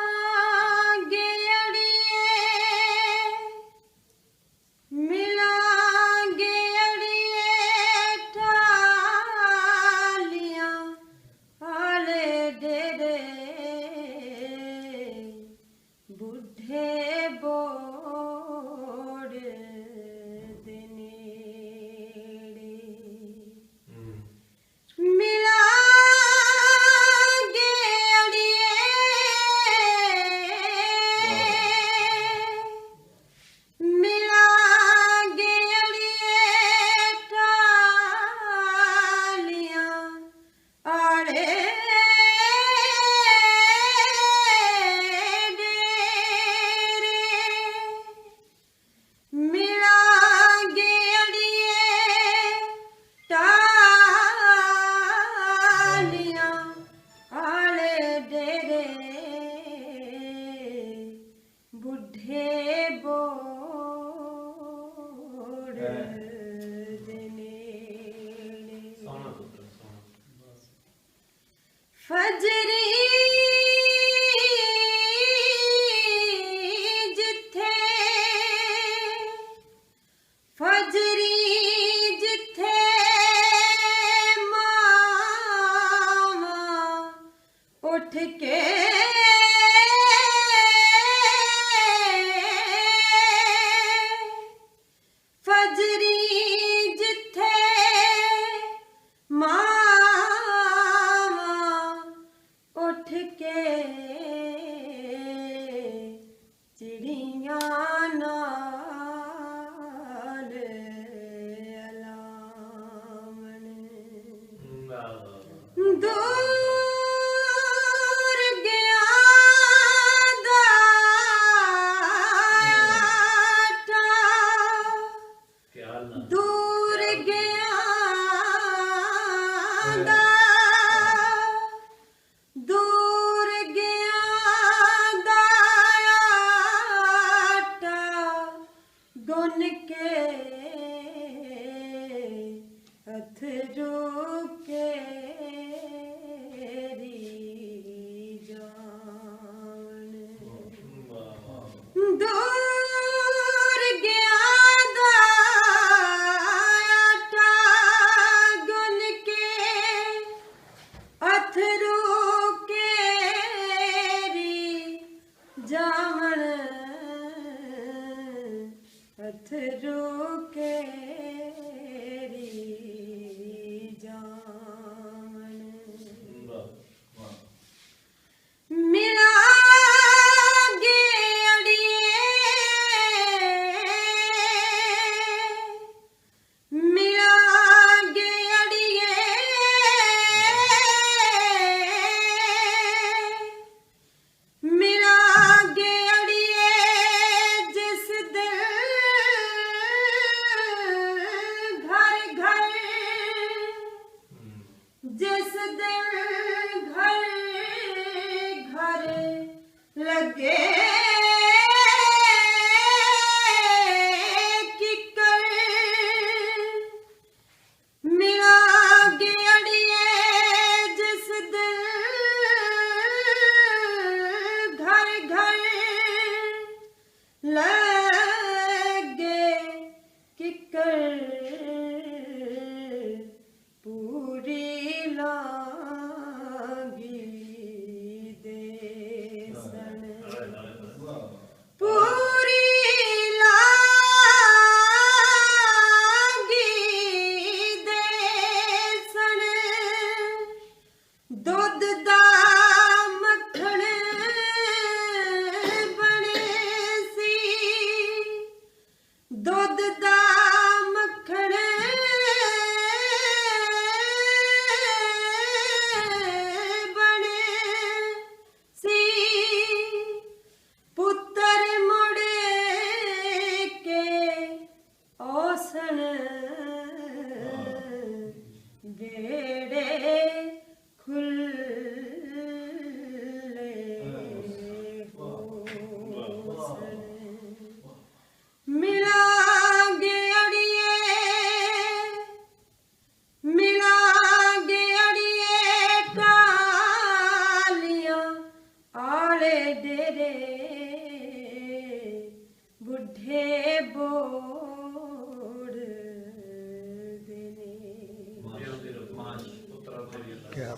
मिलांगे अड़िए मिलांगे अड़िए ठालियां आले डेरे बुढ़े बोड़ दे नेड़े मिलांगे अड़िए मिलांगे अड़िए ठालियां आड़े डेरे मिलांगे अड़िए टालियां आले डेरे बुढ़े बोड़ दे नेड़े फजरी जिथे फजरी जिथे मावा उठ के फजरी जिथे मावा उठ के चिड़ियां नाल अलावण दूर गया दाटा दूर गया दा दूर गया दाटा गुन के अथरू केरी जान दूर गया दाटा गुन के अथरू केरी जावन अथरू केरी जावन मिलांगे अड़िए मिलांगे अड़िए मिलांगे अड़िए जिस दिल घर घर जिस दिल घर घर लगे किकर मिलांगे अड़िए जिस दिल घर घर लगे किकर पूरी लागी देसन पूरी लागी देसन दुध दा मक्खण बने सी दुध दा मक्खण बने सी पुत्तर मुड़े के औसन बेड़े खुले होसन मिलांगे अड़िए ਬੁੱਢੇ ਬੋੜ ਦੇਨੇ क्या